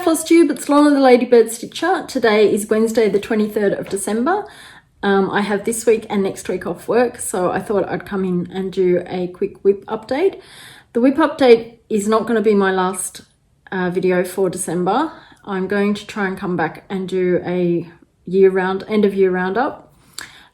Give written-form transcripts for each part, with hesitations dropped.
FlossTube, it's Lana the Ladybird Stitcher. Today is Wednesday the 23rd of December. I have this week and next week off work, so I thought I'd come in and do a quick WIP update. The WIP update is not going to be my last video for December. I'm going to try and come back and do a end of year roundup.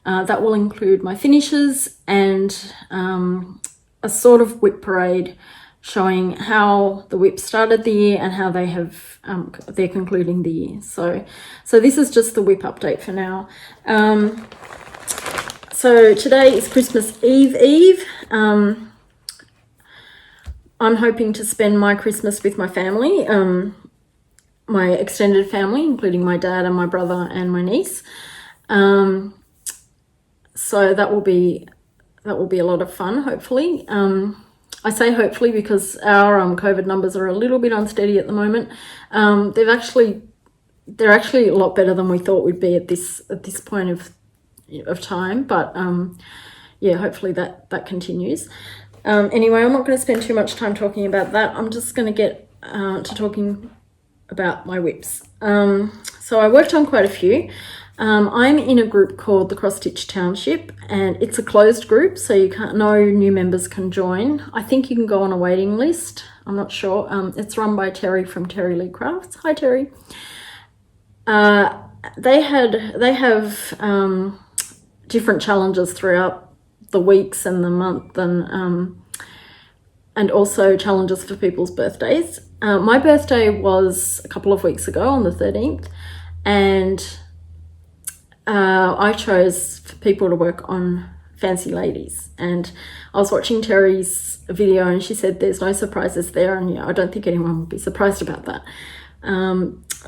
That will include my finishes and a sort of WIP parade showing how the WIP started the year and how they have they're concluding the year. So this is just the WIP update for now. So today is Christmas Eve. I'm hoping to spend my Christmas with my family, my extended family, including my dad and my brother and my niece. So that will be a lot of fun, hopefully. I say hopefully because our COVID numbers are a little bit unsteady at the moment. They're actually a lot better than we thought we'd be at this point of time. But yeah, hopefully that continues. Anyway, I'm not going to spend too much time talking about that. I'm just going to get to talking about my WIPs. So I worked on quite a few. I'm in a group called the Cross Stitch Township, and it's a closed group, so no new members can join. I think you can go on a waiting list. I'm not sure. It's run by Terry from Terry Lee Crafts. Hi, Terry. They have different challenges throughout the weeks and the month, and also challenges for people's birthdays. My birthday was a couple of weeks ago on the 13th, and I chose for people to work on Fancy Ladies, and I was watching Terry's video and she said there's no surprises there, and yeah, I don't think anyone would be surprised about that.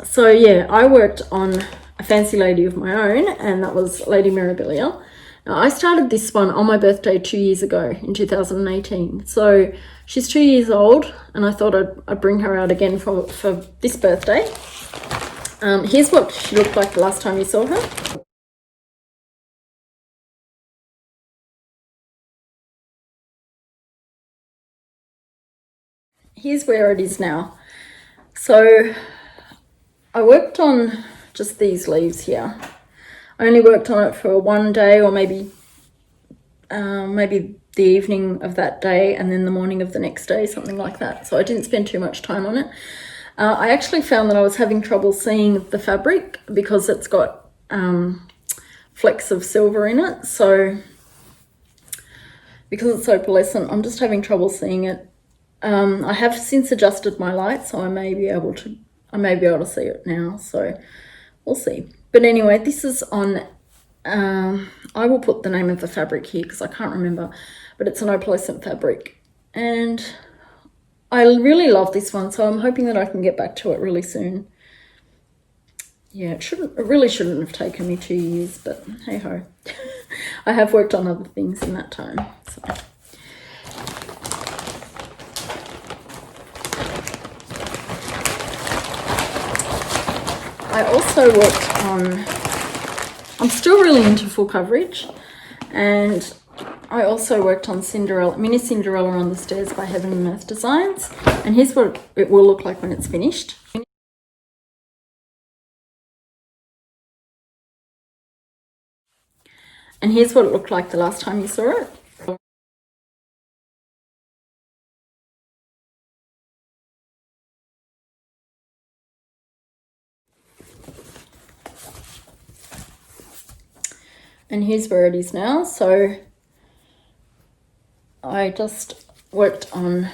So yeah, I worked on a fancy lady of my own, and that was Lady Mirabilia. Now, I started this one on my birthday 2 years ago in 2018, so she's 2 years old, and I thought I'd bring her out again for this birthday. Here's what she looked like the last time you saw her. Here's where it is now. So I worked on just these leaves here. I only worked on it for one day, or maybe the evening of that day and then the morning of the next day, something like that. So I didn't spend too much time on it. I actually found that I was having trouble seeing the fabric because it's got flecks of silver in it. So because it's so opalescent, I'm just having trouble seeing it. I have since adjusted my light, so I may be able to see it now. So we'll see. But anyway, this is on. I will put the name of the fabric here because I can't remember, but it's an opalescent fabric, and I really love this one, so I'm hoping that I can get back to it really soon. Yeah, it really shouldn't have taken me 2 years, but hey ho. I have worked on other things in that time. So. I also worked on, I'm still really into full coverage, and I also worked on Cinderella, Mini Cinderella on the Stairs by Heaven and Earth Designs, and here's what it will look like when it's finished. And here's what it looked like the last time you saw it. And here's where it is now. So I just worked on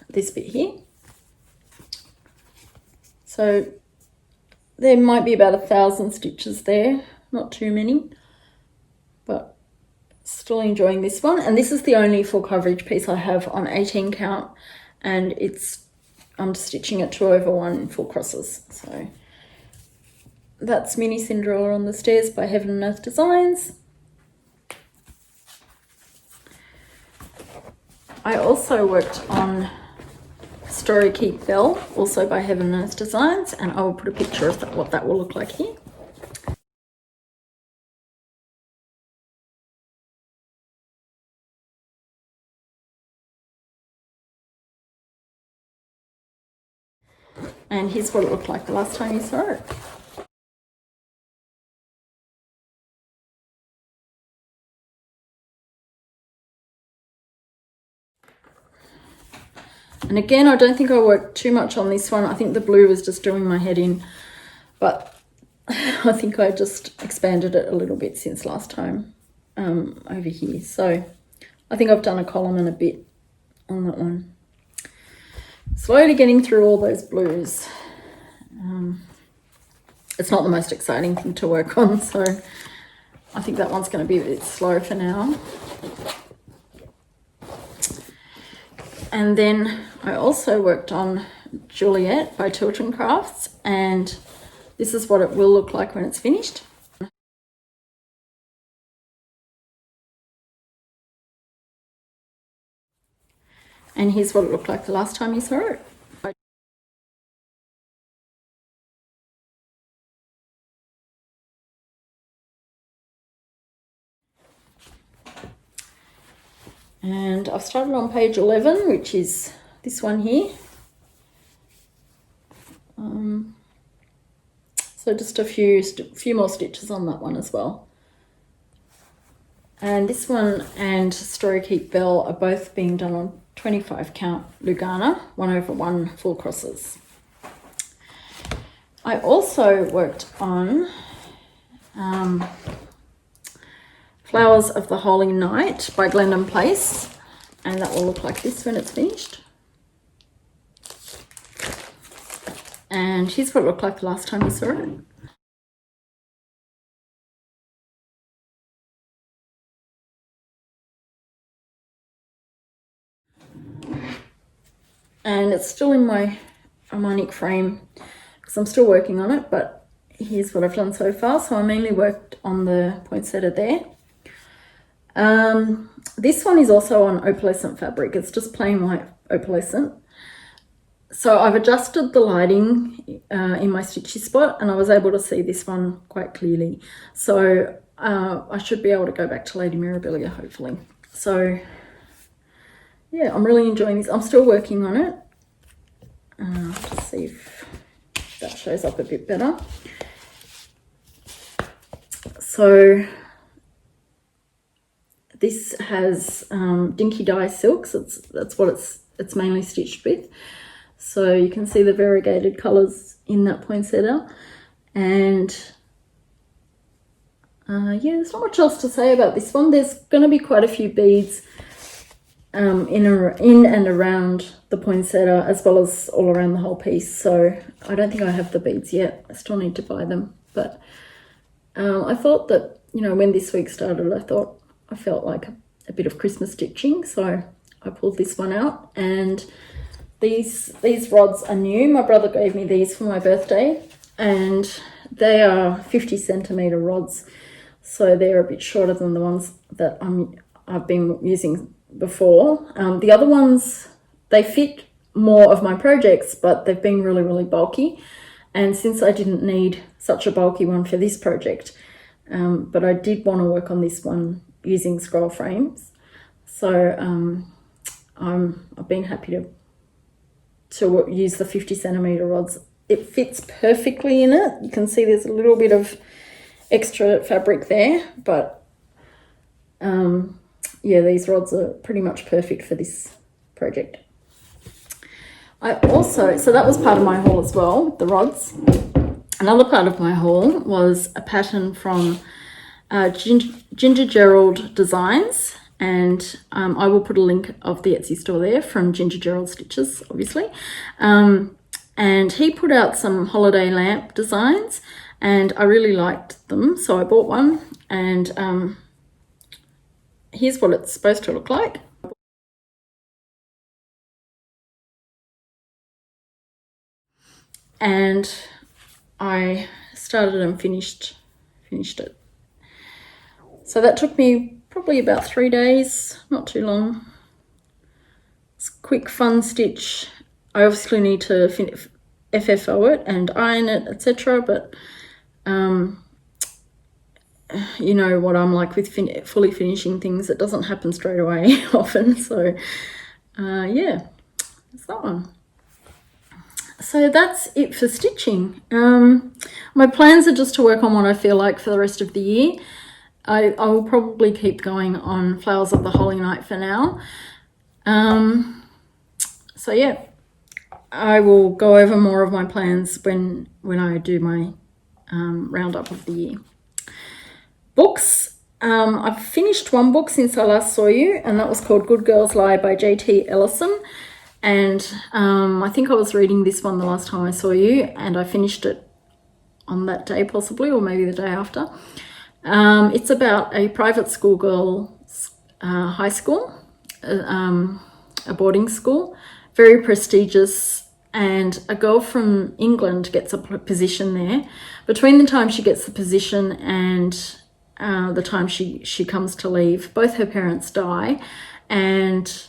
this bit here. So there might be about 1,000 stitches there, not too many, but still enjoying this one. And this is the only full coverage piece I have on 18 count, and I'm stitching it 2/1 full crosses. So that's Mini Cinderella on the Stairs by Heaven and Earth Designs. I also worked on Storykeep Belle, also by Heaven and Earth Designs, and I will put a picture of what that will look like here. And here's what it looked like the last time you saw it. And again, I don't think I worked too much on this one. I think the blue was just doing my head in, but I think I just expanded it a little bit since last time over here. So I think I've done a column and a bit on that one. Slowly getting through all those blues. It's not the most exciting thing to work on, so I think that one's going to be a bit slow for now. And then I also worked on Juliet by Tilton Crafts, and this is what it will look like when it's finished. And here's what it looked like the last time you saw it. And I've started on page 11, which is this one here. So just a few more stitches on that one as well. And this one and Storykeep Belle are both being done on 25 count Lugana 1/1 full crosses. I also worked on Flowers of the Holy Night by Glendon Place, and that will look like this when it's finished. And here's what it looked like the last time you saw it. And it's still in my harmonic frame because I'm still working on it, but here's what I've done so far. So I mainly worked on the poinsettia there. This one is also on opalescent fabric. It's just plain white opalescent. So I've adjusted the lighting in my stitchy spot, and I was able to see this one quite clearly. So I should be able to go back to Lady Mirabilia hopefully. So yeah, I'm really enjoying this. I'm still working on it. Let's see if that shows up a bit better. So this has dinky dye silks. That's what it's mainly stitched with. So you can see the variegated colours in that poinsettia. And yeah, there's not much else to say about this one. There's going to be quite a few beads in and around the poinsettia, as well as all around the whole piece. So I don't think I have the beads yet. I still need to buy them. But I thought that, you know, when this week started, I felt like a bit of Christmas stitching. So I pulled this one out, and these rods are new. My brother gave me these for my birthday, and they are 50 centimeter rods. So they're a bit shorter than the ones that I've been using before. The other ones, they fit more of my projects, but they've been really, really bulky. And since I didn't need such a bulky one for this project, but I did want to work on this one using scroll frames. So I've been happy to use the 50 centimeter rods. It fits perfectly in it. You can see there's a little bit of extra fabric there, but yeah, these rods are pretty much perfect for this project. So that was part of my haul as well, the rods. Another part of my haul was a pattern from GingerGeraldDesigns, and I will put a link of the Etsy store there from GingerGerald Stitches, obviously. And he put out some holiday lamp designs, and I really liked them, so I bought one, and here's what it's supposed to look like. And I started and finished it. So that took me probably about 3 days, not too long. It's a quick, fun stitch. I obviously need to FFO it and iron it, etc. But you know what I'm like with fully finishing things. It doesn't happen straight away often. So yeah, it's that one. so that's it for stitching. My plans are just to work on what I feel like for the rest of the year. I will probably keep going on Flowers of the Holy Night for now. So yeah, I will go over more of my plans when I do my roundup of the year. Books. I've finished one book since I last saw you, and that was called Good Girls Lie by J.T. Ellison. And I think I was reading this one the last time I saw you, and I finished it on that day possibly, or maybe the day after. It's about a private school girl's high school, a boarding school, very prestigious, and a girl from England gets a position there. Between the time she gets the position and the time she comes to leave, both her parents die, and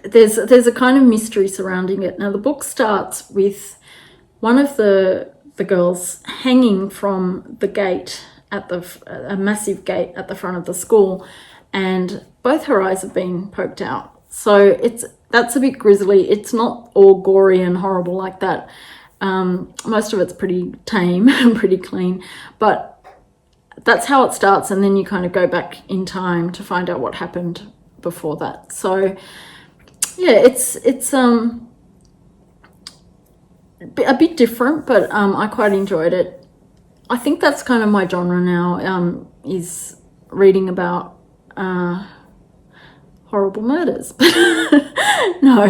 there's a kind of mystery surrounding it. Now the book starts with one of the girls hanging from the gate at a massive gate at the front of the school, and both her eyes have been poked out. So that's a bit grisly. It's not all gory and horrible like that. Most of it's pretty tame and pretty clean, but that's how it starts, and then you kind of go back in time to find out what happened before that. So yeah, it's a bit different, but I quite enjoyed it. I think that's kind of my genre now, is reading about horrible murders. No,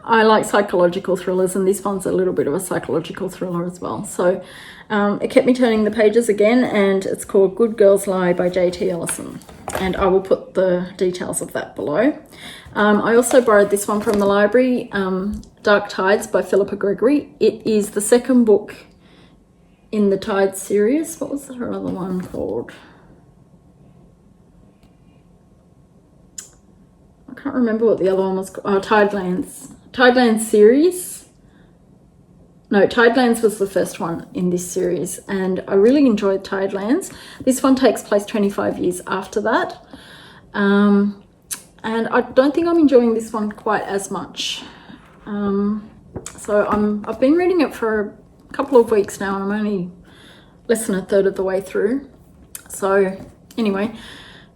I like psychological thrillers, and this one's a little bit of a psychological thriller as well. So it kept me turning the pages again, and it's called Good Girls Lie by J.T. Ellison, and I will put the details of that below. I also borrowed this one from the library, Dark Tides by Philippe Gregory. It is the second book in the Tides series. What was her other one called? I can't remember what the other one was called. Oh, Tidelands series. No, Tidelands was the first one in this series, and I really enjoyed Tidelands. This one takes place 25 years after that. And I don't think I'm enjoying this one quite as much. So I've been reading it for a couple of weeks now, and I'm only less than a third of the way through. So anyway,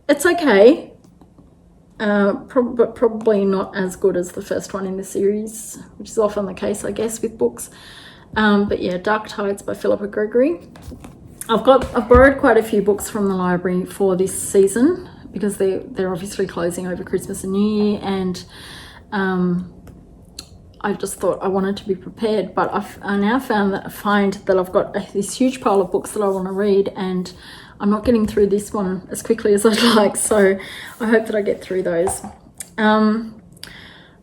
it's okay. But probably not as good as the first one in the series, which is often the case, I guess, with books. But yeah, Dark Tides by Philippe Gregory. I've borrowed quite a few books from the library for this season, because they're obviously closing over Christmas and New Year, and I just thought I wanted to be prepared. But I now find that I've got this huge pile of books that I want to read, and I'm not getting through this one as quickly as I'd like, so I hope that I get through those. A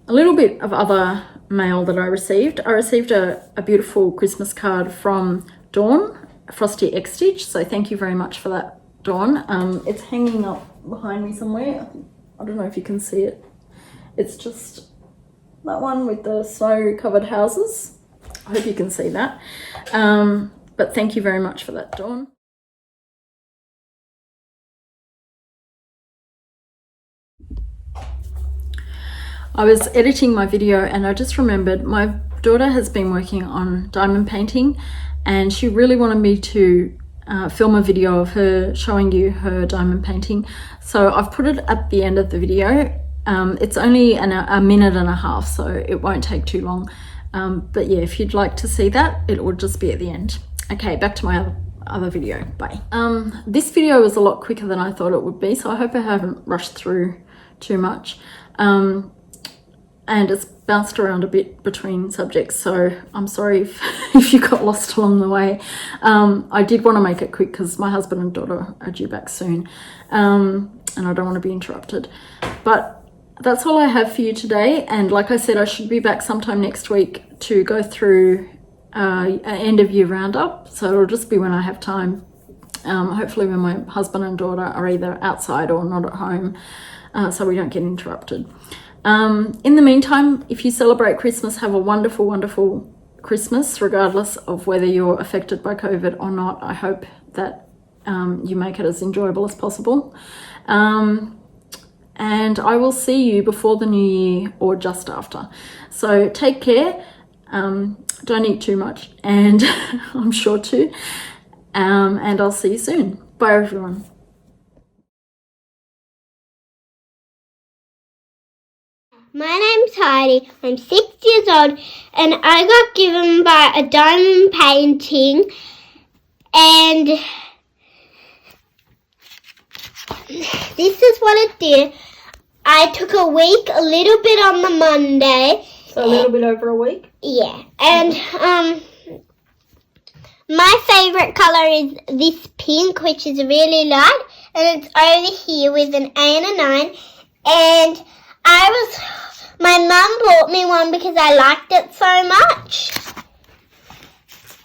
little bit of other mail that I received. I received a beautiful Christmas card from Dawn, Frosty X Stitch, so thank you very much for that, Dawn. It's hanging up behind me somewhere. I don't know if you can see it. It's just that one with the snow-covered houses. I hope you can see that. But thank you very much for that, Dawn. I was editing my video and I just remembered my daughter has been working on diamond painting, and she really wanted me to film a video of her showing you her diamond painting. So I've put it at the end of the video. It's only a minute and a half, so it won't take too long. But yeah, if you'd like to see that, it will just be at the end. Okay, back to my other video. Bye. This video was a lot quicker than I thought it would be, so I hope I haven't rushed through too much. And it's bounced around a bit between subjects, so I'm sorry if you got lost along the way. I did want to make it quick because my husband and daughter are due back soon, and I don't want to be interrupted. But that's all I have for you today, and like I said, I should be back sometime next week to go through an end of year roundup, so it'll just be when I have time, hopefully when my husband and daughter are either outside or not at home, so we don't get interrupted. In the meantime, if you celebrate Christmas, have a wonderful, wonderful Christmas, regardless of whether you're affected by COVID or not. I hope that you make it as enjoyable as possible. and I will see you before the new year or just after. So take care, don't eat too much, and I'm sure to, and I'll see you soon. Bye everyone. My name's Heidi, I'm 6 years old, and I got given by a diamond painting, and this is what it did. I took a week, a little bit on the Monday. So a little bit over a week? Yeah, and my favourite colour is this pink, which is really light, and it's over here with an A and a 9, and my mum bought me one because I liked it so much.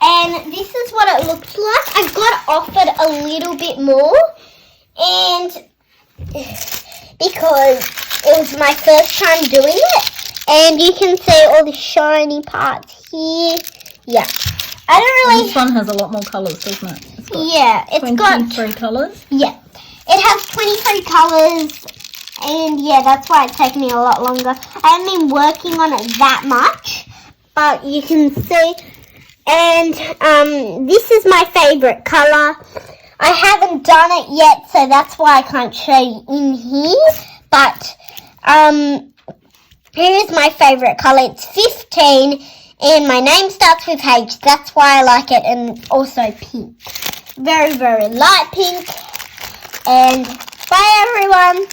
And this is what it looks like. I got offered a little bit more, and because it was my first time doing it, and you can see all the shiny parts here. Yeah. I don't really... This one has a lot more colours, doesn't it? It's got 23 colours. Yeah. It has 23 colours. And yeah, that's why it's taken me a lot longer. I haven't been working on it that much, but you can see. And this is my favourite colour. I haven't done it yet, so that's why I can't show you in here. But here is my favourite colour. It's 15, and my name starts with H. That's why I like it, and also pink. Very, very light pink. And bye, everyone.